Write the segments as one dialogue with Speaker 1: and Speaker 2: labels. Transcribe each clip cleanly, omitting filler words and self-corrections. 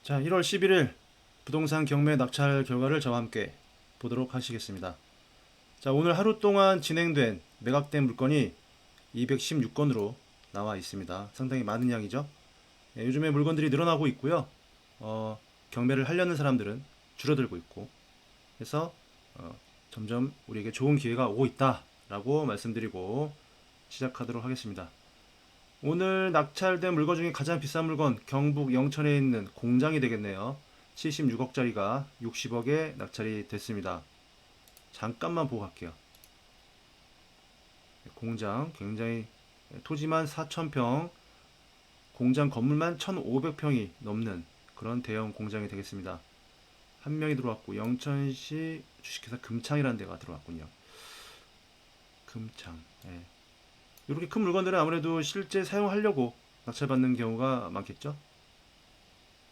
Speaker 1: 자, 1월 11일 부동산 경매 낙찰 결과를 저와 함께 보도록 하시겠습니다. 자, 오늘 하루 동안 진행된 매각된 물건이 216건으로 나와 있습니다. 상당히 많은 양이죠. 요즘에 물건들이 늘어나고 있고요. 경매를 하려는 사람들은 줄어들고 있고 해서 점점 우리에게 좋은 기회가 오고 있다라고 말씀드리고 시작하도록 하겠습니다. 오늘 낙찰된 물건 중에 가장 비싼 물건 경북 영천에 있는 공장이 되겠네요. 76억짜리가 60억에 낙찰이 됐습니다. 잠깐만 보고 갈게요. 공장 굉장히 토지만 4,000평, 공장 건물만 1,500평이 넘는 그런 대형 공장이 되겠습니다. 한 명이 들어왔고 영천시 주식회사 금창이라는 데가 들어왔군요. 금창. 예. 이렇게 큰 물건들은 아무래도 실제 사용하려고 낙찰받는 경우가 많겠죠.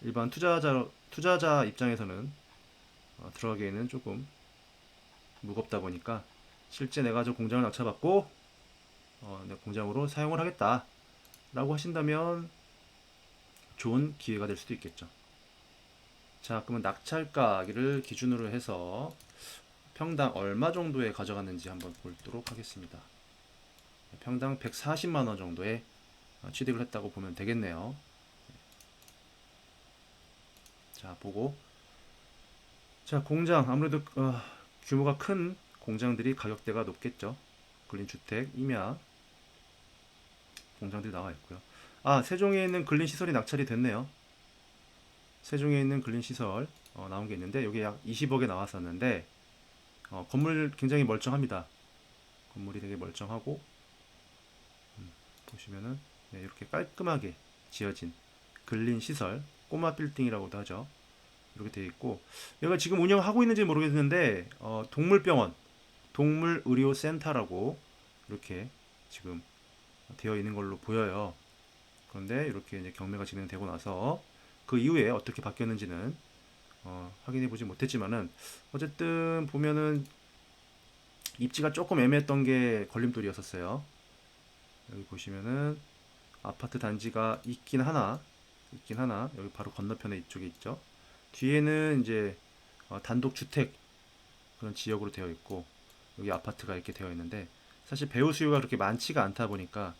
Speaker 1: 일반 투자자 입장에서는 들어가기에는 조금 무겁다 보니까 실제 내가 저 공장을 낙찰받고 내 공장으로 사용을 하겠다라고 하신다면 좋은 기회가 될 수도 있겠죠. 자, 그러면 낙찰가를 기준으로 해서 평당 얼마 정도에 가져갔는지 한번 보도록 하겠습니다. 평당 140만 원 정도에 취득을 했다고 보면 되겠네요. 자, 보고 자, 공장 아무래도 규모가 큰 공장들이 가격대가 높겠죠. 근린주택, 임야 공장들이 나와 있고요. 아, 세종에 있는 근린시설이 낙찰이 됐네요. 세종에 있는 근린시설 나온 게 있는데 여기 약 20억에 나왔었는데 건물 굉장히 멀쩡합니다. 건물이 되게 멀쩡하고 보시면은 네, 이렇게 깔끔하게 지어진 근린시설 꼬마 빌딩이라고도 하죠. 이렇게 되어 있고 여기가 지금 운영하고 있는지 모르겠는데 동물병원 동물의료센터라고 이렇게 지금 되어 있는 걸로 보여요. 그런데 이렇게 이제 경매가 진행되고 나서 그 이후에 어떻게 바뀌었는지는 확인해 보지 못했지만은 어쨌든 보면은 입지가 조금 애매했던 게 걸림돌이었었어요. 여기 보시면은 아파트 단지가 있긴 하나 여기 바로 건너편에 이쪽에 있죠. 뒤에는 이제 단독 주택 그런 지역으로 되어 있고 여기 아파트가 이렇게 되어 있는데 사실 배우 수요가 그렇게 많지가 않다 보니까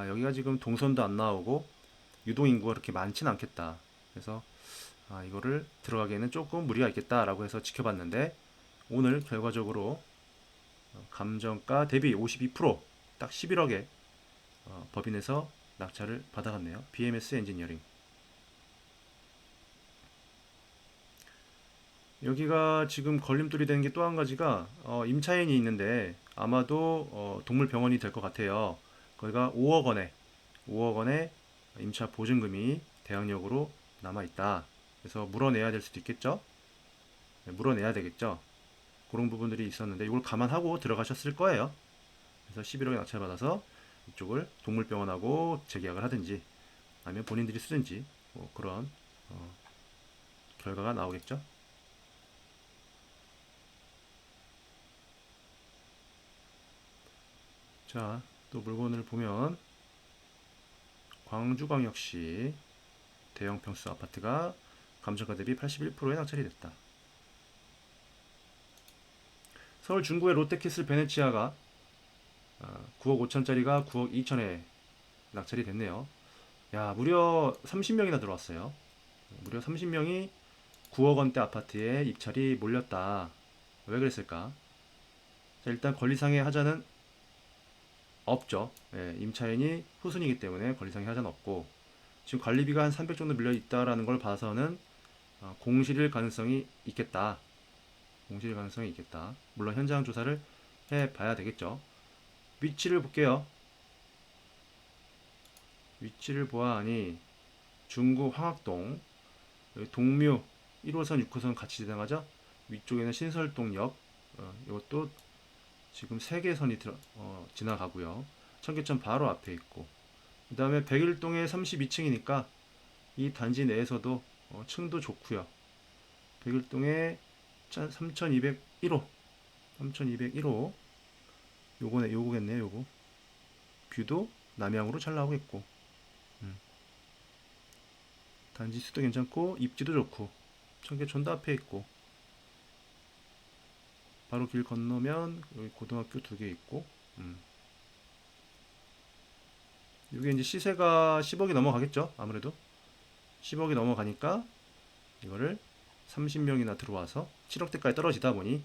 Speaker 1: 여기가 지금 동선도 안 나오고 유동 인구가 그렇게 많지는 않겠다. 그래서 이거를 들어가기에는 조금 무리가 있겠다라고 해서 지켜봤는데 오늘 결과적으로 감정가 대비 52%딱 11억에 법인에서 낙찰을 받아갔네요. BMS 엔지니어링. 여기가 지금 걸림돌이 되는 게 또 한 가지가 임차인이 있는데 아마도 동물병원이 될 것 같아요. 거기가 5억 원에 임차 보증금이 대항력으로 남아 있다. 그래서 물어내야 될 수도 있겠죠. 네, 물어내야 되겠죠. 그런 부분들이 있었는데 이걸 감안하고 들어가셨을 거예요. 그래서 11억에 낙찰받아서 이쪽을 동물병원하고 재계약을 하든지 아니면 본인들이 쓰든지 뭐 그런 어, 결과가 나오겠죠. 자, 또 물건을 보면 광주광역시 대형 평수 아파트가 감정가 대비 81%에 낙찰이 됐다. 서울 중구의 롯데캐슬 베네치아가 9억 5천짜리가 9억 2천에 낙찰이 됐네요. 야, 무려 30명이나 들어왔어요. 무려 30명이 9억 원대 아파트에 입찰이 몰렸다. 왜 그랬을까? 자, 일단 권리상의 하자는 없죠. 예, 임차인이 후순이기 때문에 권리상의 하자는 없고 지금 관리비가 한 300 정도 밀려 있다라는 걸 봐서는 공실일 가능성이 있겠다. 공실일 가능성이 있겠다. 물론 현장 조사를 해봐야 되겠죠. 위치를 볼게요. 위치를 보아하니 중구 황학동 여기 동묘 1호선 6호선 같이 지나가죠. 위쪽에는 신설동역 이것도 지금 3개선이 지나가고요. 청계천 바로 앞에 있고 그 다음에 백일동에 32층이니까 이 단지 내에서도 층도 좋고요. 백일동에 3201호 3201호 요거겠네요. 요거 뷰도 남향으로 잘 나오고 있고 단지 수도 괜찮고 입지도 좋고 청계천도 앞에 있고 바로 길 건너면 여기 고등학교 2개 있고 이게 이제 시세가 10억이 넘어가겠죠. 아무래도 10억이 넘어가니까 이거를 30명이나 들어와서 7억대까지 떨어지다 보니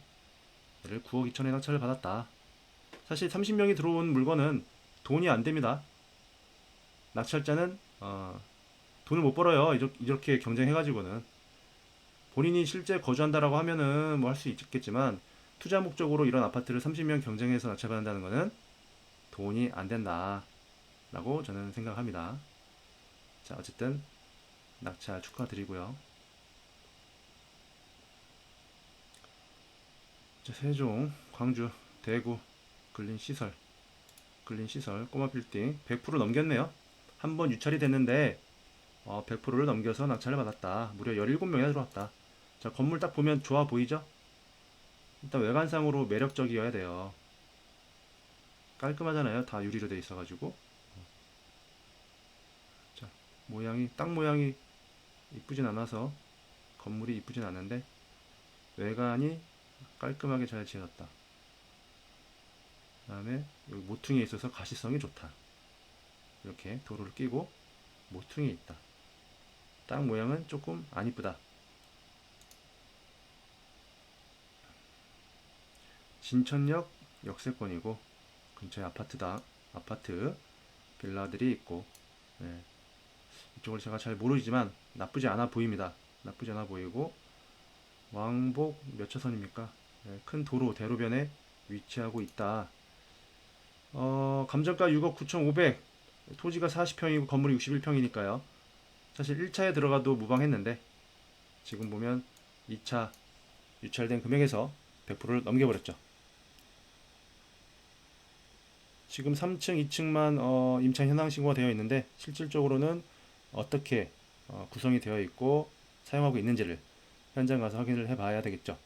Speaker 1: 얘를 9억 2천에 낙찰을 받았다. 사실 30명이 들어온 물건은 돈이 안 됩니다. 낙찰자는 돈을 못 벌어요. 이렇게 경쟁해가지고는 본인이 실제 거주한다라고 하면은 뭐 할 수 있겠지만 투자 목적으로 이런 아파트를 30명 경쟁해서 낙찰받는다는 거는 돈이 안 된다라고 저는 생각합니다. 자, 어쨌든 낙찰 축하드리고요. 자, 세종, 광주, 대구, 근린시설, 꼬마 빌딩 100% 넘겼네요. 한 번 유찰이 됐는데 100%를 넘겨서 낙찰을 받았다. 무려 17명이나 들어왔다. 자, 건물 딱 보면 좋아 보이죠? 일단 외관상으로 매력적이어야 돼요. 깔끔하잖아요. 다 유리로 돼 있어가지고. 자, 땅 모양이 이쁘진 않아서 건물이 이쁘진 않은데 외관이 깔끔하게 잘 지어졌다. 그 다음에 여기 모퉁이에 있어서 가시성이 좋다. 이렇게 도로를 끼고 모퉁이에 있다. 땅 모양은 조금 안 이쁘다. 신천역 역세권이고 근처에 아파트 빌라들이 있고 네. 이쪽을 제가 잘 모르지만 나쁘지 않아 보입니다. 나쁘지 않아 보이고 왕복 몇 차선입니까? 네, 큰 도로 대로변에 위치하고 있다. 감정가 6억 9,500, 토지가 40평이고 건물이 61평이니까요. 사실 1차에 들어가도 무방했는데 지금 보면 2차 유찰된 금액에서 100%를 넘겨버렸죠. 지금 3층, 2층만 임차 현황 신고가 되어 있는데 실질적으로는 어떻게 구성이 되어 있고 사용하고 있는지를 현장 가서 확인을 해봐야 되겠죠.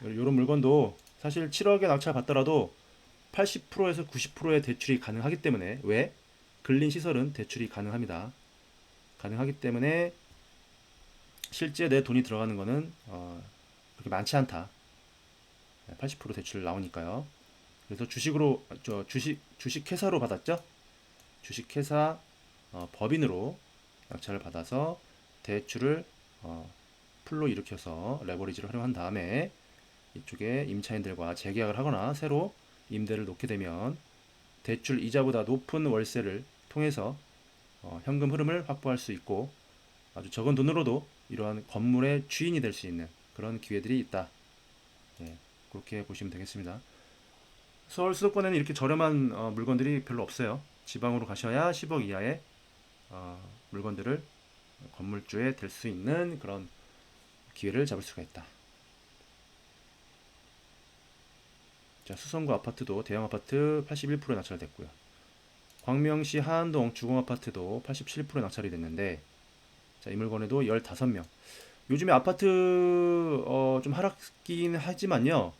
Speaker 1: 이런 물건도 사실 7억에 낙찰 받더라도 80%에서 90%의 대출이 가능하기 때문에 왜? 근린 시설은 대출이 가능합니다. 가능하기 때문에 실제 내 돈이 들어가는 거는 그렇게 많지 않다. 80% 대출 나오니까요. 그래서 주식회사로 받았죠. 주식회사 법인으로 낙찰을 받아서 대출을 풀로 일으켜서 레버리지를 활용한 다음에 이쪽에 임차인들과 재계약을 하거나 새로 임대를 놓게 되면 대출 이자보다 높은 월세를 통해서 현금 흐름을 확보할 수 있고 아주 적은 돈으로도 이러한 건물의 주인이 될 수 있는 그런 기회들이 있다. 네, 그렇게 보시면 되겠습니다. 서울 수도권에는 이렇게 저렴한 물건들이 별로 없어요. 지방으로 가셔야 10억 이하의 물건들을 건물주에 될 수 있는 그런 기회를 잡을 수가 있다. 자, 수성구 아파트도 대형 아파트 81%에 낙찰됐고요. 광명시 하안동 주공아파트도 87%에 낙찰이 됐는데 자, 이 물건에도 15명. 요즘에 아파트 좀 하락기는 하지만요.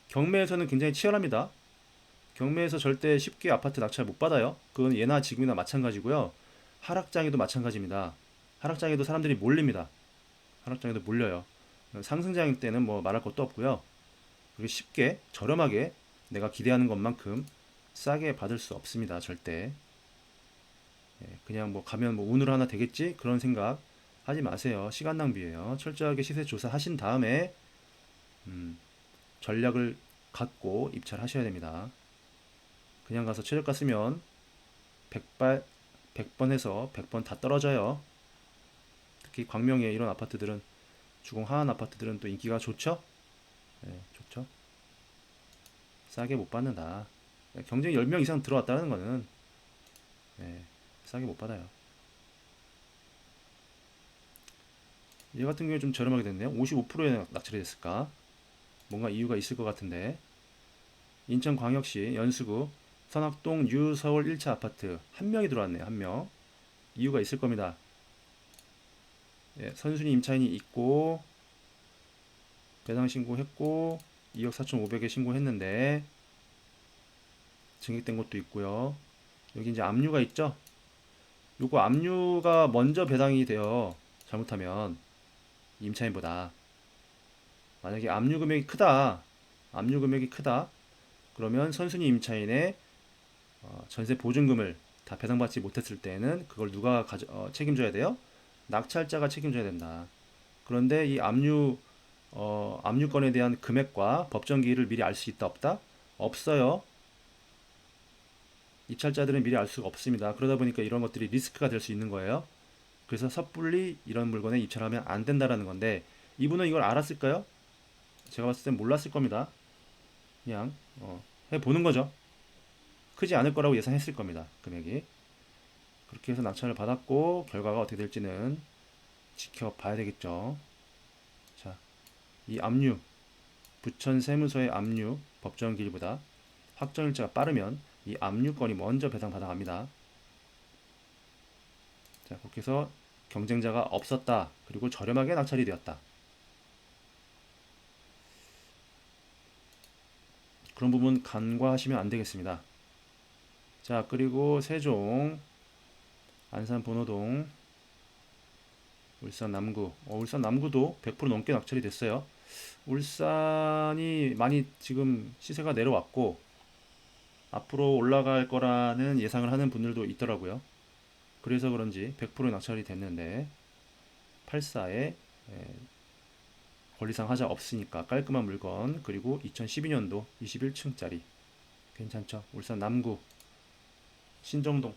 Speaker 1: 경매에서는 굉장히 치열합니다. 경매에서 절대 쉽게 아파트 낙찰 못 받아요. 그건 예나 지금이나 마찬가지고요. 하락장에도 마찬가지입니다. 하락장에도 사람들이 몰립니다. 하락장에도 몰려요. 상승장 때는 뭐 말할 것도 없고요. 그렇게 쉽게 저렴하게 내가 기대하는 것만큼 싸게 받을 수 없습니다. 절대. 그냥 뭐 가면 뭐 운으로 하나 되겠지? 그런 생각 하지 마세요. 시간 낭비예요. 철저하게 시세 조사하신 다음에 전략을 갖고 입찰하셔야 됩니다. 그냥 가서 최저가 쓰면 100번 해서 100번 다 떨어져요. 특히 광명에 이런 아파트들은 주공 하한 아파트들은 또 인기가 좋죠? 네, 좋죠. 싸게 못 받는다. 경쟁 10명 이상 들어왔다는 거는 네, 싸게 못 받아요. 얘 같은 경우에 좀 저렴하게 됐네요. 55%에 낙찰이 됐을까? 뭔가 이유가 있을 것 같은데. 인천광역시 연수구 선악동 뉴서울 1차 아파트 한 명이 들어왔네요. 한 명. 이유가 있을 겁니다. 예, 선순위 임차인이 있고 배당 신고했고 2억 4,500에 신고했는데 증액된 것도 있고요. 여기 이제 압류가 있죠. 요거 압류가 먼저 배당이 되어 잘못하면 임차인보다 만약에 압류 금액이 크다 그러면 선순위 임차인의 전세 보증금을 다 배당받지 못했을 때는 그걸 누가 책임져야 돼요? 낙찰자가 책임져야 된다. 그런데 이 압류건에 대한 금액과 법정 기일을 미리 알 수 있다 없다? 없어요. 입찰자들은 미리 알 수가 없습니다. 그러다 보니까 이런 것들이 리스크가 될 수 있는 거예요. 그래서 섣불리 이런 물건에 입찰하면 안 된다라는 건데 이분은 이걸 알았을까요? 제가 봤을 땐 몰랐을 겁니다. 그냥 해보는 거죠. 크지 않을 거라고 예상했을 겁니다. 금액이. 그렇게 해서 낙찰을 받았고 결과가 어떻게 될지는 지켜봐야 되겠죠. 자, 이 압류, 부천 세무서의 압류 법정기일보다 확정일자가 빠르면 이 압류건이 먼저 배당받아갑니다. 자, 그렇게 해서 경쟁자가 없었다. 그리고 저렴하게 낙찰이 되었다. 그런 부분 간과하시면 안 되겠습니다. 자, 그리고 세종, 안산 본호동, 울산 남구. 울산 남구도 100% 넘게 낙찰이 됐어요. 울산이 많이 지금 시세가 내려왔고 앞으로 올라갈 거라는 예상을 하는 분들도 있더라고요. 그래서 그런지 100% 낙찰이 됐는데 84에 권리상 하자 없으니까 깔끔한 물건 그리고 2012년도 21층짜리 괜찮죠? 울산 남구 신정동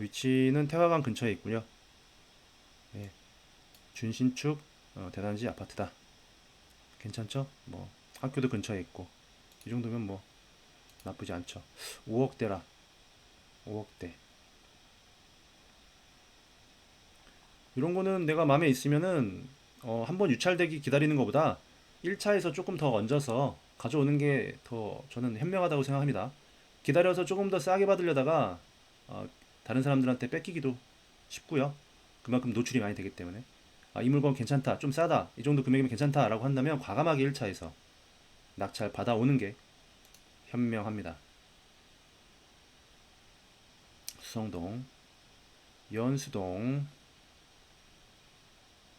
Speaker 1: 위치는 태화강 근처에 있고요. 네, 준신축 대단지 아파트다. 괜찮죠? 뭐 학교도 근처에 있고 이 정도면 뭐 나쁘지 않죠. 5억대라 5억대 이런 거는 내가 마음에 있으면은 한번 유찰되기 기다리는 것보다 1차에서 조금 더 얹어서 가져오는 게 더 저는 현명하다고 생각합니다. 기다려서 조금 더 싸게 받으려다가 어, 다른 사람들한테 뺏기기도 쉽고요. 그만큼 노출이 많이 되기 때문에 이 물건 괜찮다, 좀 싸다, 이 정도 금액이면 괜찮다라고 한다면 과감하게 1차에서 낙찰 받아오는 게 현명합니다. 수성동, 연수동,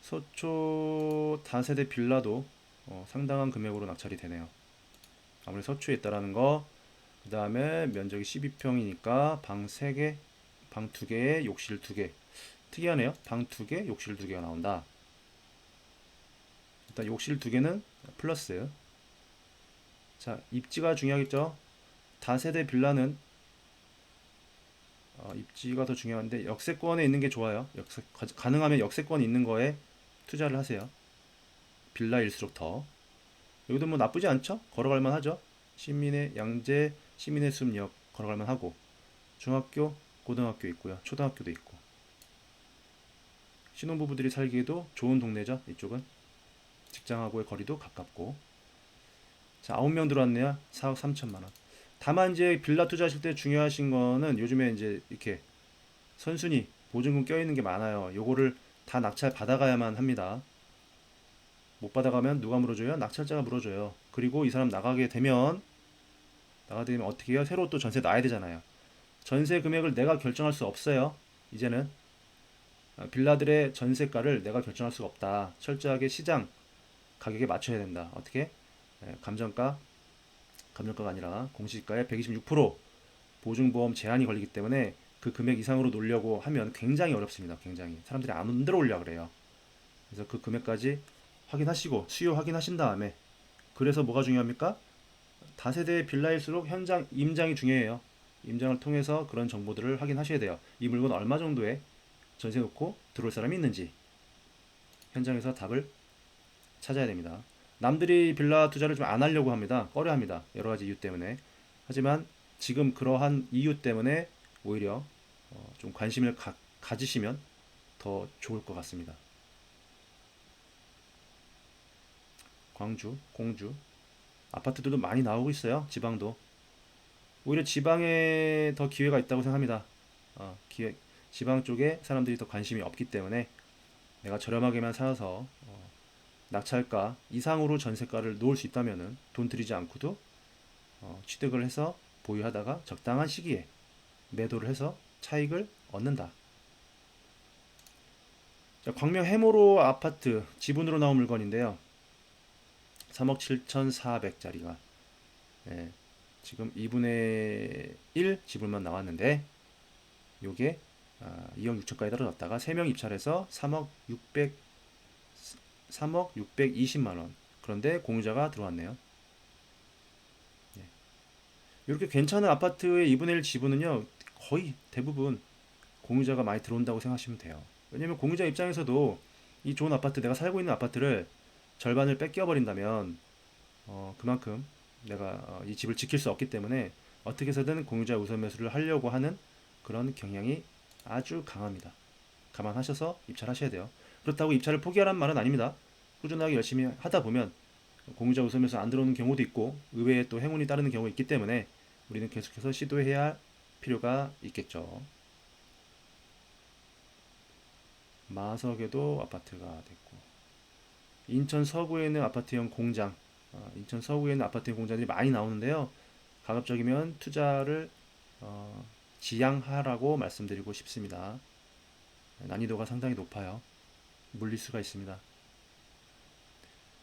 Speaker 1: 서초 다세대 빌라도 상당한 금액으로 낙찰이 되네요. 아무래도 서초에 있다라는 거, 그 다음에 면적이 12평이니까 방 3개, 방 2개에 욕실 2개. 특이하네요. 방 2개, 욕실 2개가 나온다. 일단 욕실 2개는 플러스. 자, 입지가 중요하겠죠. 다세대 빌라는 입지가 더 중요한데 역세권에 있는 게 좋아요. 가능하면 역세권 있는 거에 투자를 하세요. 빌라일수록 더. 여기도 뭐 나쁘지 않죠? 걸어갈만 하죠? 시민의 양재, 시민의 숲역 걸어갈만 하고 중학교, 고등학교 있고요. 초등학교도 있고 신혼부부들이 살기에도 좋은 동네죠. 이쪽은 직장하고의 거리도 가깝고 자 9명 들어왔네요. 4억 3천만 원. 다만 이제 빌라 투자하실 때 중요하신 거는 요즘에 이제 이렇게 선순위 보증금 껴있는 게 많아요. 요거를 다 낙찰 받아가야만 합니다. 못 받아가면 누가 물어줘요? 낙찰자가 물어줘요. 그리고 이 사람 나가게 되면 어떻게 해요? 새로 또 전세 놔야 되잖아요. 전세 금액을 내가 결정할 수 없어요. 이제는 빌라들의 전세가를 내가 결정할 수가 없다. 철저하게 시장 가격에 맞춰야 된다. 어떻게? 감정가가 아니라 공시가의 126% 보증보험 제한이 걸리기 때문에 그 금액 이상으로 놓으려고 하면 굉장히 어렵습니다. 굉장히 사람들이 안 들어오려고 그래요. 그래서 그 금액까지 확인하시고 수요 확인하신 다음에 그래서 뭐가 중요합니까? 다세대 빌라일수록 현장 임장이 중요해요. 임장을 통해서 그런 정보들을 확인하셔야 돼요. 이 물건 얼마 정도에 전세 놓고 들어올 사람이 있는지 현장에서 답을 찾아야 됩니다. 남들이 빌라 투자를 좀 안 하려고 합니다. 꺼려 합니다. 여러 가지 이유 때문에. 하지만 지금 그러한 이유 때문에 오히려 좀 관심을 가지시면 더 좋을 것 같습니다. 광주, 공주 아파트들도 많이 나오고 있어요. 지방도. 오히려 지방에 더 기회가 있다고 생각합니다. 지방 쪽에 사람들이 더 관심이 없기 때문에 내가 저렴하게만 사서 낙찰가 이상으로 전세가를 놓을 수 있다면은 돈 들이지 않고도 취득을 해서 보유하다가 적당한 시기에 매도를 해서 차익을 얻는다. 자, 광명 해모로 아파트 지분으로 나온 물건인데요. 3억 7,400짜리가 지금 2분의 1 지분만 나왔는데 요게 2억 6천까지 떨어졌다가 3명 입찰해서 3억 620만 원. 그런데 공유자가 들어왔네요. 이렇게 괜찮은 아파트의 2분의 1 지분은요, 거의 대부분 공유자가 많이 들어온다고 생각하시면 돼요. 왜냐면 공유자 입장에서도 이 좋은 아파트, 내가 살고 있는 아파트를 절반을 뺏겨 버린다면 그만큼 내가 이 집을 지킬 수 없기 때문에 어떻게 해서든 공유자 우선 매수를 하려고 하는 그런 경향이 아주 강합니다. 감안하셔서 입찰하셔야 돼요. 그렇다고 입찰을 포기하라는 말은 아닙니다. 꾸준하게 열심히 하다 보면 공유자 우선 매수 안 들어오는 경우도 있고 의외에 또 행운이 따르는 경우가 있기 때문에 우리는 계속해서 시도해야 할 필요가 있겠죠. 마석에도 아파트가 됐고, 인천 서구에 있는 아파트형 공장, 인천 서구에 있는 아파트형 공장들이 많이 나오는데요. 가급적이면 투자를 지양하라고 말씀드리고 싶습니다. 난이도가 상당히 높아요. 물리수가 있습니다.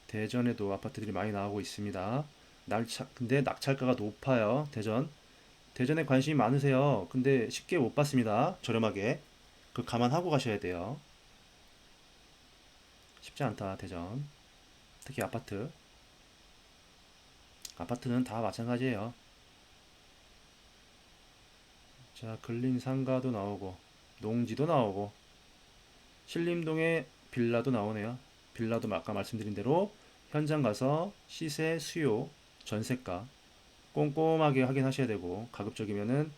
Speaker 1: 대전에도 아파트들이 많이 나오고 있습니다. 근데 낙찰가가 높아요. 대전에 관심이 많으세요. 근데 쉽게 못 받습니다. 저렴하게. 그 감안하고 가셔야 돼요. 쉽지 않다, 대전. 특히 아파트. 아파트는 다 마찬가지예요. 자, 근린 상가도 나오고, 농지도 나오고, 신림동에 빌라도 나오네요. 빌라도 아까 말씀드린 대로 현장 가서 시세, 수요, 전세가 꼼꼼하게 확인하셔야 되고, 가급적이면은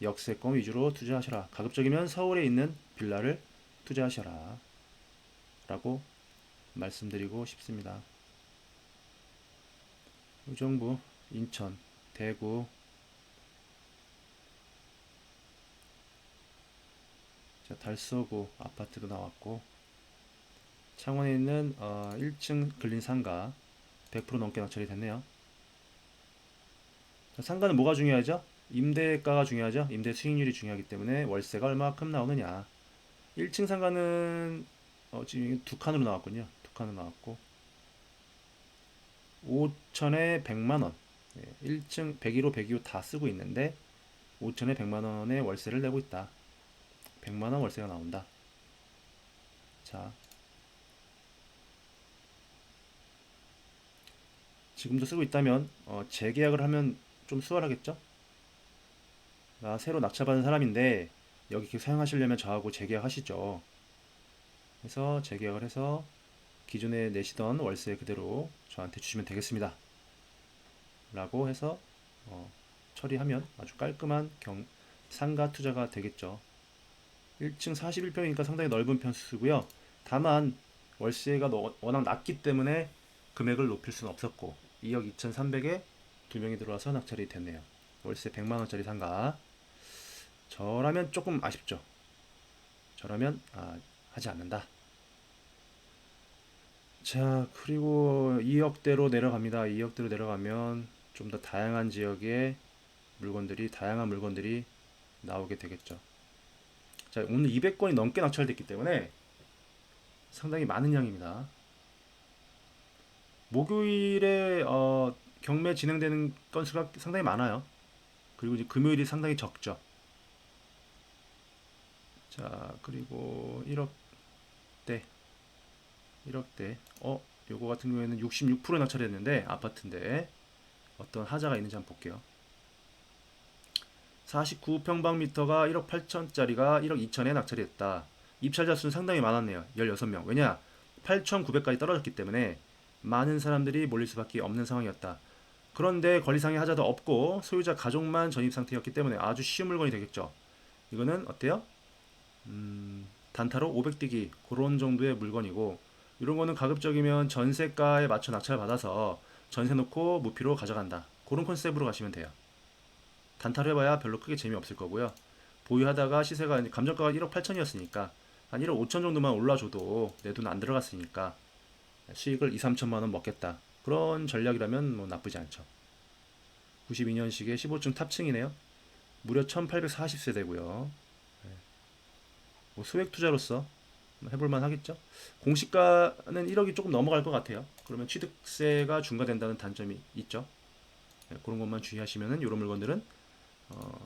Speaker 1: 역세권 위주로 투자하셔라. 가급적이면 서울에 있는 빌라를 투자하셔라. 라고 말씀드리고 싶습니다. 의정부, 인천, 대구, 자, 달서구 아파트도 나왔고, 창원에 있는 1층 근린 상가 100% 넘게 낙찰이 됐네요. 자, 상가는 뭐가 중요하죠? 임대가가 중요하죠. 임대 수익률이 중요하기 때문에 월세가 얼마큼 나오느냐. 1층 상가는 지금 두 칸으로 나왔군요. 두 칸으로 나왔고 5천에 100만 원. 1층 101호, 102호 다 쓰고 있는데 5천에 100만 원의 월세를 내고 있다. 100만 원 월세가 나온다. 자, 지금도 쓰고 있다면 재계약을 하면 좀 수월하겠죠? 나 새로 낙찰받은 사람인데 여기 계속 사용하시려면 저하고 재계약하시죠. 그래서 재계약을 해서 기존에 내시던 월세 그대로 저한테 주시면 되겠습니다. 라고 해서 처리하면 아주 깔끔한 상가 투자가 되겠죠. 1층 41평이니까 상당히 넓은 편수고요. 다만 월세가 워낙 낮기 때문에 금액을 높일 수는 없었고 2억 2,300에 두 명이 들어와서 낙찰이 됐네요. 월세 100만 원짜리 상가. 저라면 조금 아쉽죠. 저라면 하지 않는다. 자, 그리고 2억대로 내려갑니다. 2억대로 내려가면 좀 더 다양한 지역의 다양한 물건들이 나오게 되겠죠. 자, 오늘 200건이 넘게 낙찰됐기 때문에 상당히 많은 양입니다. 목요일에 경매 진행되는 건수가 상당히 많아요. 그리고 이제 금요일이 상당히 적죠. 자, 그리고 1억대, 1억대. 요거 같은 경우에는 66% 낙찰했는데 아파트인데 어떤 하자가 있는지 한번 볼게요. 49평방미터가 1억 8천짜리가 1억 2천에 낙찰이 됐다. 입찰자 수는 상당히 많았네요. 16명. 왜냐? 8,900까지 떨어졌기 때문에 많은 사람들이 몰릴 수밖에 없는 상황이었다. 그런데 권리상의 하자도 없고 소유자 가족만 전입 상태였기 때문에 아주 쉬운 물건이 되겠죠. 이거는 어때요? 단타로 500뛰기 그런 정도의 물건이고 이런 거는 가급적이면 전세가에 맞춰 낙찰 받아서 전세 놓고 무피로 가져간다. 그런 컨셉으로 가시면 돼요. 단타로 해봐야 별로 크게 재미없을 거고요. 보유하다가 시세가 감정가가 1억 8천이었으니까 한 1억 5천 정도만 올라줘도 내 돈 안 들어갔으니까 수익을 2, 3천만 원 먹겠다. 그런 전략이라면 뭐 나쁘지 않죠. 92년식의 15층 탑층이네요. 무려 1840세대고요. 뭐 소액 투자로서 해볼만 하겠죠. 공시가는 1억이 조금 넘어갈 것 같아요. 그러면 취득세가 중과된다는 단점이 있죠. 그런 것만 주의하시면은 이런 물건들은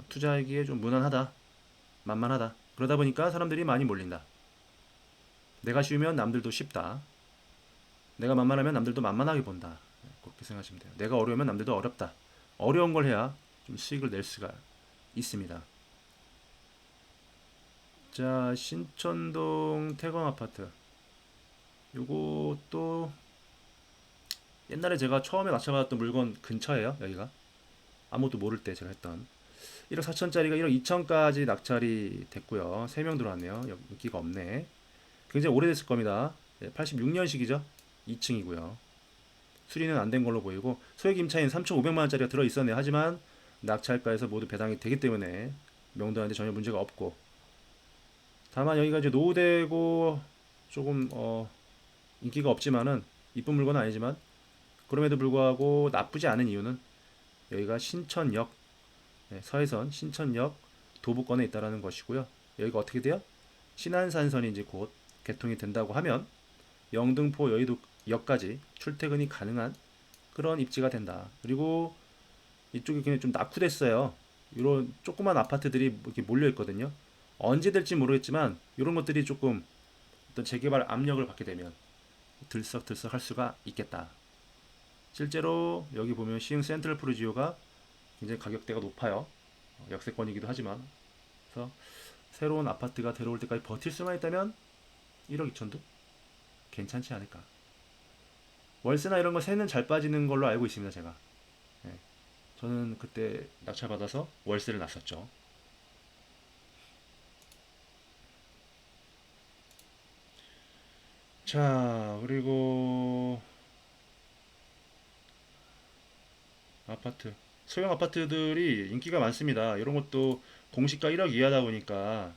Speaker 1: 투자하기에 좀 무난하다, 만만하다. 그러다 보니까 사람들이 많이 몰린다. 내가 쉬우면 남들도 쉽다. 내가 만만하면 남들도 만만하게 본다. 그렇게 생각하시면 돼요. 내가 어려우면 남들도 어렵다. 어려운 걸 해야 좀 수익을 낼 수가 있습니다. 자, 신천동 태광 아파트. 요것도 옛날에 제가 처음에 낙찰받았던 물건 근처예요. 여기가 아무것도 모를 때 제가 했던 1억 4천짜리가 1억 2천까지 낙찰이 됐고요. 3명 들어왔네요. 인기가 없네. 굉장히 오래됐을 겁니다. 86년식이죠. 2층이고요. 수리는 안 된 걸로 보이고 소액 임차인 3,500만 원짜리가 들어 있었네요. 하지만 낙찰가에서 모두 배당이 되기 때문에 명도한테 전혀 문제가 없고, 다만 여기가 이제 노후되고 조금 인기가 없지만은 이쁜 물건은 아니지만, 그럼에도 불구하고 나쁘지 않은 이유는 여기가 신천역, 서해선 신천역 도보권에 있다라는 것이고요. 여기가 어떻게 돼요? 신안산선이 이제 곧 개통이 된다고 하면 영등포 여의도역까지 출퇴근이 가능한 그런 입지가 된다. 그리고 이쪽이 그냥 좀 낙후됐어요. 이런 조그만 아파트들이 이렇게 몰려 있거든요. 언제 될지 모르겠지만 이런 것들이 조금 어떤 재개발 압력을 받게 되면 들썩들썩 할 수가 있겠다. 실제로 여기 보면 시흥 센트럴 프루지오가 굉장히 가격대가 높아요. 역세권이기도 하지만. 그래서 새로운 아파트가 들어올 때까지 버틸 수만 있다면 1억 2천도 괜찮지 않을까. 월세나 이런 거 세는 잘 빠지는 걸로 알고 있습니다, 제가. 예. 저는 그때 낙찰 받아서 월세를 놨었죠. 자, 그리고 아파트. 소형 아파트들이 인기가 많습니다. 이런 것도 공시가 1억 이하다 보니까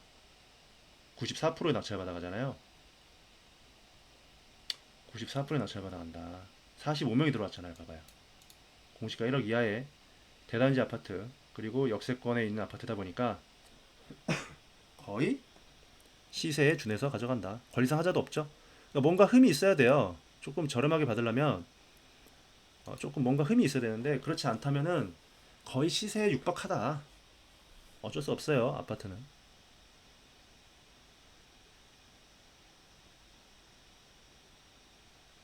Speaker 1: 94%에 낙찰 받아가잖아요. 94%에 낙찰 받아간다. 45명이 들어왔잖아요. 봐봐요. 공시가 1억 이하의 대단지 아파트, 그리고 역세권에 있는 아파트다 보니까 거의 시세에 준해서 가져간다. 권리상 하자도 없죠. 그러니까 뭔가 흠이 있어야 돼요. 조금 저렴하게 받으려면 조금 뭔가 흠이 있어야 되는데, 그렇지 않다면은 거의 시세에 육박하다. 어쩔 수 없어요. 아파트는.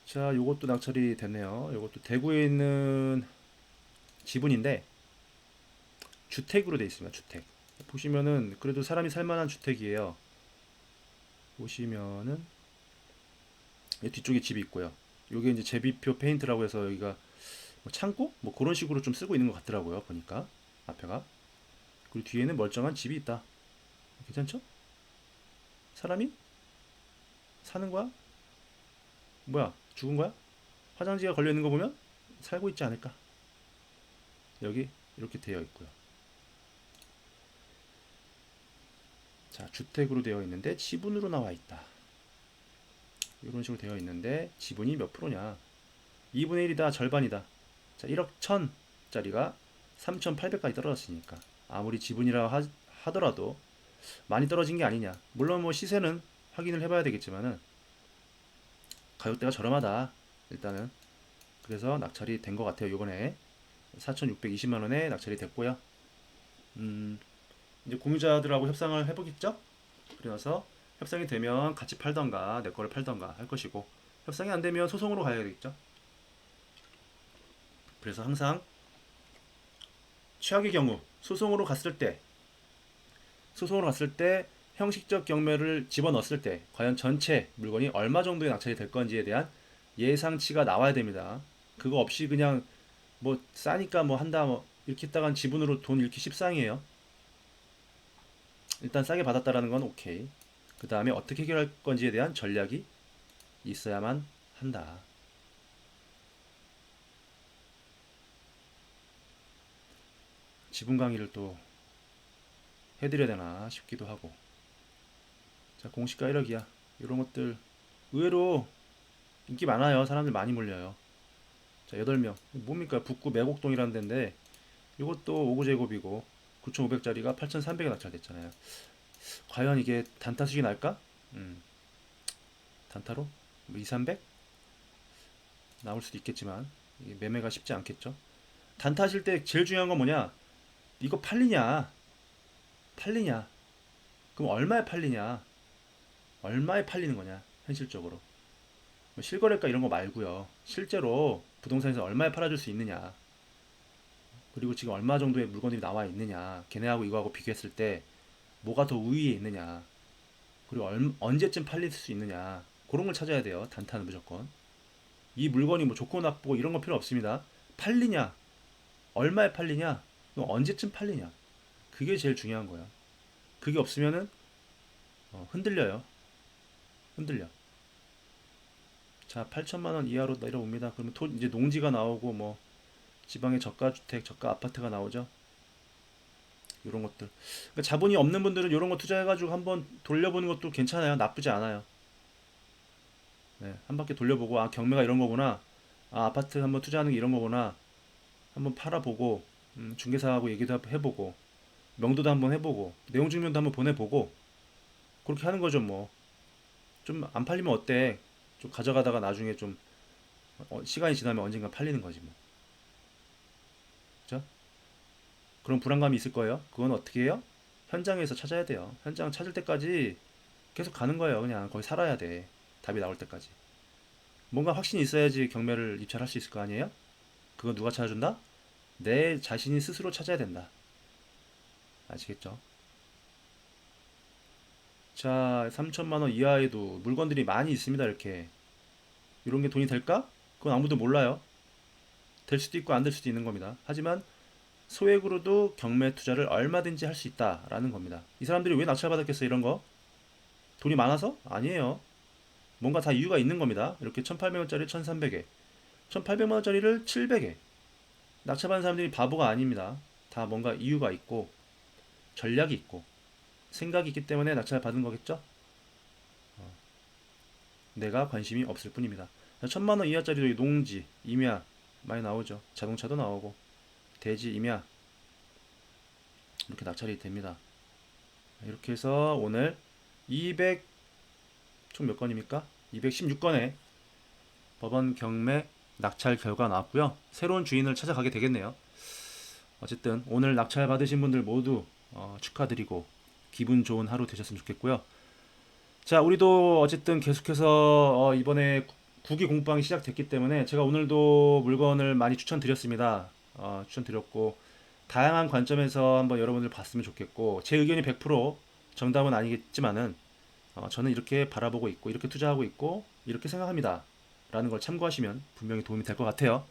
Speaker 1: 자, 요것도 낙찰이 됐네요. 요것도 대구에 있는 지분인데 주택으로 되어 있습니다. 주택. 보시면은 그래도 사람이 살만한 주택이에요. 보시면은 뒤쪽에 집이 있고요. 요게 이제 제비표 페인트라고 해서 여기가 뭐 창고? 뭐 그런 식으로 좀 쓰고 있는 것 같더라고요. 보니까 앞에가. 그리고 뒤에는 멀쩡한 집이 있다. 괜찮죠? 사람이 사는 거야? 뭐야? 죽은 거야? 화장지가 걸려 있는 거 보면 살고 있지 않을까? 여기 이렇게 되어 있고요. 자, 주택으로 되어 있는데 지분으로 나와 있다. 이런 식으로 되어 있는데 지분이 몇 프로냐? 2분의 1이다. 절반이다. 자, 1억 1000짜리가 3,800까지 떨어졌으니까 아무리 지분이라 하더라도 많이 떨어진 게 아니냐. 물론 뭐 시세는 확인을 해봐야 되겠지만은 가격대가 저렴하다. 일단은 그래서 낙찰이 된 것 같아요. 이번에 4,620만 원에 낙찰이 됐고요. 이제 공유자들하고 협상을 해보겠죠? 그래서 협상이 되면 같이 팔던가 내 거를 팔던가 할 것이고, 협상이 안 되면 소송으로 가야 되겠죠? 그래서 항상 최악의 경우 소송으로 갔을 때 형식적 경매를 집어넣었을 때 과연 전체 물건이 얼마 정도의 낙찰이 될 건지에 대한 예상치가 나와야 됩니다. 그거 없이 그냥 뭐 싸니까 뭐 한다 뭐 이렇게 했다간 지분으로 돈 잃기 십상이에요. 일단 싸게 받았다라는 건 오케이. 그 다음에 어떻게 해결할 건지에 대한 전략이 있어야만 한다. 지분 강의를 또 해드려야 되나 싶기도 하고. 자, 공시가 1억이야. 이런 것들 의외로 인기 많아요. 사람들 많이 몰려요. 자, 8명. 뭡니까? 북구 매곡동이라는 데인데 이것도 5구제곱이고 9,500짜리가 8,300에 낙찰됐잖아요. 과연 이게 단타 수익이 날까? 단타로? 뭐 2, 300? 나올 수도 있겠지만 이게 매매가 쉽지 않겠죠. 단타 하실 때 제일 중요한 건 뭐냐? 이거 팔리냐? 팔리냐? 그럼 얼마에 팔리냐? 얼마에 팔리는 거냐? 현실적으로. 뭐 실거래가 이런 거 말고요. 실제로 부동산에서 얼마에 팔아줄 수 있느냐? 그리고 지금 얼마 정도의 물건들이 나와 있느냐? 걔네하고 이거하고 비교했을 때 뭐가 더 우위에 있느냐? 그리고 언제쯤 팔릴 수 있느냐? 그런 걸 찾아야 돼요. 단타는 무조건. 이 물건이 뭐 좋고 나쁘고 이런 거 필요 없습니다. 팔리냐? 얼마에 팔리냐? 언제쯤 팔리냐? 그게 제일 중요한 거야. 그게 없으면은 흔들려요. 흔들려. 자, 8천만 원 이하로 내려옵니다. 그러면 이제 농지가 나오고 뭐 지방의 저가 주택, 저가 아파트가 나오죠. 이런 것들. 그러니까 자본이 없는 분들은 이런 거 투자해가지고 한번 돌려보는 것도 괜찮아요. 나쁘지 않아요. 네, 한 바퀴 돌려보고 아 경매가 이런 거구나. 아 아파트 한번 투자하는 게 이런 거구나. 한번 팔아보고 중개사하고 얘기도 해보고 명도도 한번 해보고 내용 증명도 한번 보내보고 그렇게 하는 거죠 뭐. 좀 안 팔리면 어때? 좀 가져가다가 나중에 좀 시간이 지나면 언젠가 팔리는 거지 뭐. 그죠? 그런 불안감이 있을 거예요. 그건 어떻게 해요? 현장에서 찾아야 돼요. 현장 찾을 때까지 계속 가는 거예요. 그냥 거기 살아야 돼. 답이 나올 때까지. 뭔가 확신이 있어야지 경매를 입찰할 수 있을 거 아니에요? 그건 누가 찾아준다? 내 자신이 스스로 찾아야 된다. 아시겠죠? 자, 3천만 원 이하에도 물건들이 많이 있습니다. 이렇게. 이런 게 돈이 될까? 그건 아무도 몰라요. 될 수도 있고 안 될 수도 있는 겁니다. 하지만 소액으로도 경매 투자를 얼마든지 할 수 있다라는 겁니다. 이 사람들이 왜 낙찰받았겠어 이런 거? 돈이 많아서? 아니에요. 뭔가 다 이유가 있는 겁니다. 이렇게 1,800원짜리 1,300에 1,800만 원짜리를 700에 낙찰받은 사람들이 바보가 아닙니다. 다 뭔가 이유가 있고 전략이 있고 생각이 있기 때문에 낙찰 받은 거겠죠? 내가 관심이 없을 뿐입니다. 1,000만 원 이하짜리도 농지, 임야 많이 나오죠. 자동차도 나오고 대지, 임야 이렇게 낙찰이 됩니다. 이렇게 해서 오늘 200 총 몇 건입니까? 216건의 법원 경매 낙찰 결과 나왔고요. 새로운 주인을 찾아가게 되겠네요. 어쨌든 오늘 낙찰 받으신 분들 모두 축하드리고 기분 좋은 하루 되셨으면 좋겠고요. 자, 우리도 어쨌든 계속해서 이번에 국기 공방이 시작됐기 때문에 제가 오늘도 물건을 많이 추천드렸습니다. 추천드렸고 다양한 관점에서 한번 여러분들 봤으면 좋겠고 제 의견이 100% 정답은 아니겠지만은 저는 이렇게 바라보고 있고 이렇게 투자하고 있고 이렇게 생각합니다. 라는 걸 참고하시면 분명히 도움이 될 것 같아요.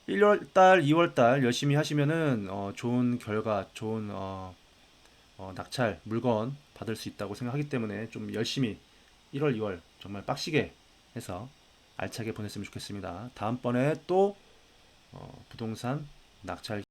Speaker 1: 1월달, 2월달 열심히 하시면은 좋은 결과, 좋은 낙찰, 물건 받을 수 있다고 생각하기 때문에 좀 열심히 1월, 2월 정말 빡시게 해서 알차게 보냈으면 좋겠습니다. 다음번에 또 부동산 낙찰